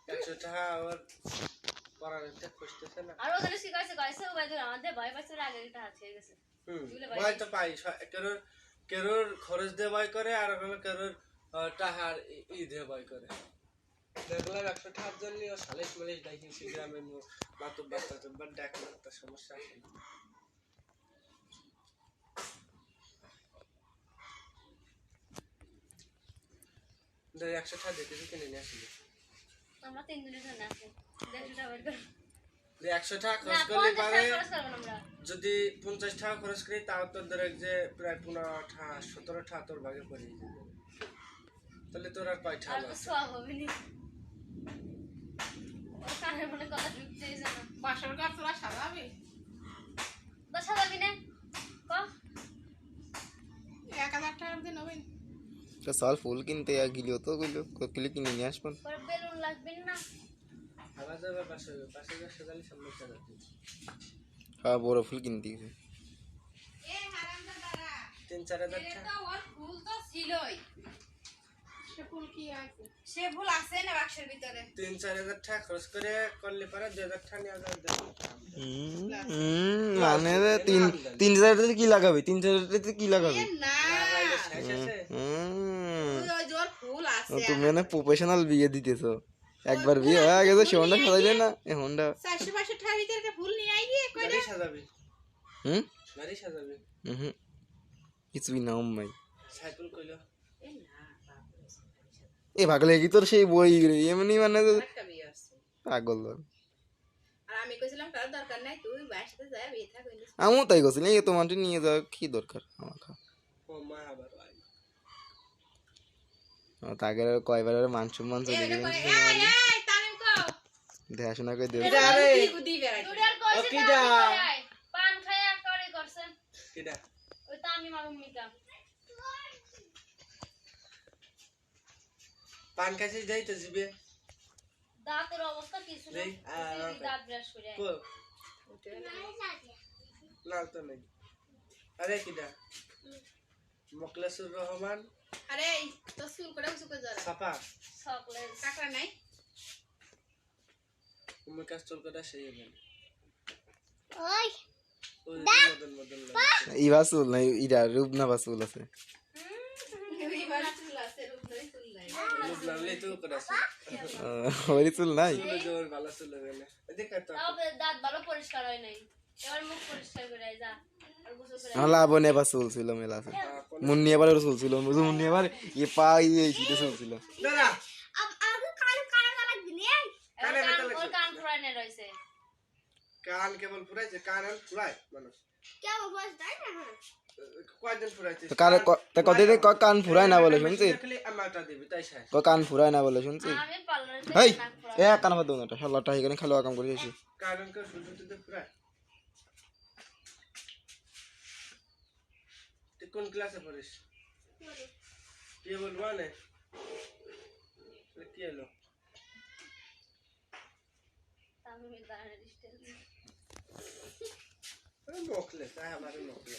100 টাকা আবার পড়াতে কষ্টছে না আর ওখানে শিখাইছে গাইছে ভাই ধরে আমাদের ভয় পাইছে আগে এটা আছে গেছে ভয় তো পাই কেরোর খরচ দিয়ে ভয় করে আর কেরোর টাকার দিয়ে ভয় করে দেখলাম 100 টাকার জন্য ও সালিশ মালিশ ডাকিয়েছি গ্রামের বাতুব বাচ্চা ডাকলে একটা সমস্যা আছে 100 টাকা দিতে কিনে নিয়ে আসি আমরা 3 দিনের জন্য আছে 150 টাকা বের করে 100 টাকা খরচ করলে পারে যদি 50 টাকা খরচ করি তাও তো ধরে যে প্রায় 15 টাকা 17 টাকা তোর ভাগে পড়ে যাবে তাহলে তোর আর কয় টাকা আছে সব হবে নি ও কানে মনে কথা ঢুকতেই জানা বাসর ঘর তোরা সাজাবি তো সাজাবি না ক 1000 টাকা দিন হবে তো সাল ফুল কিনতে গিলিও তো কিলো কিনে নিয়ে আসবেন পরে বেলুন লাগবে না আবার যাবে পাশে সাজালি সামনে সাজাতে হ্যাঁ বড় ফুল কিনতে হবে এ হারামজাদারা 3-4 হাজার এ টাকা তো ওর ফুল তো ছিলই সে ফুল কি আছে সে ফুল আছে না বাক্সের ভিতরে 3-4 হাজার টাকা খরচ করে করলে পারে 2000 টাকা নিয়ে যাবে মানে 3,000 কি লাগাবে 3,000 কি লাগাবে না শেষ আছে ওই জোর ফুল আছে তুমি মানে প্রফেশনাল বিয়ে দিতেছো একবার বিয়ে হয়ে গেছে সে হোন্ডা সাজাইলে না এই হোন্ডা 400 টাকা ভিতরে ফুল নিয়ে আই গিয়ে গাড়ি সাজাবি হুম গাড়ি সাজাবি হুম কিছু না ভাই সাইকেল কইলো এ না বাপ এ ভাগলে কি তোর সেই বই এমনি মানে একটা বিয়ে আছে পাগল আর আমি কইছিলাম কার দরকার নাই তুই বাইরে সাথে যা বিয়ে থাক কইলিস আমিও তাই করছিলাম এই তোমার নিয়ে যাওয়া কি দরকার আমার ও মা আবার তাকে কয়বার মান সম্মান চলে এই গেছে এই তামিম কো দেখাশোনা করে দেবে আরে গুদি বেড়াই তুই আর কইছিস কিডা? পান খায়া করে করছে কিডা ওই তো আমি মারুম মিকা পান খাইছিস যাই তো জিবে দাঁতের অবস্থা কিছু না দেই, দাঁত ব্রাশ করে কো লাল তো নেই আরে কিডা মোকলেসুর রহমান আরে তো স্কুল করে কিছু কই যারা সাপা চকলেট কাকড়া নাই তুমি কাজ চল করে সেই হবে ওই ওই মদন ই বাসুল না ইরা রূপ না বাসুল আছে এবার চুল আছে রূপ নাই চুল নাই লাগলে তো করে আছে ওই চুল নাই চুলে জোর ভালো চলে গেলে দেখ তো তাও দাঁত ভালো পরিষ্কার হয় নাই এবার মুখ পরিষ্কার করে যা আর গোসল করে আমার লাবণে এবার চুল ছিল মেলা আছে মুন্নি এবার চুল ছিল মুন্নি এবার ইয়ে পা ইয়ে শীতে চুল ছিল দাদা আগে কালো কালো লাগবে নে কানে ব্যথা লাগছে। ওর কান ফুরানে রইছে কান কেবল ফুরাইছে কান আর ফুরায় মানুষ কেমন বয়স তাই না কয়দিন ফুরাইছে তো কারে কতদিন কান ফুরায় না বলে শুনছি খালি আমারটা দিবি তাই শেষ কান ফুরায় না বলে শুনছি আমি পার্লারে এই নাক ফুরা এ কান বাদ দাও না শালাটা এখানে খালো কাম করে এসেছি কারণ কেউ শুনতে ফুরায় তুই কোন ক্লাসে পড়িস কি বলবো না কি হলো আমি দাঁড়ানে ডিস্টেন্স মোকলে তাই আমার মোকলে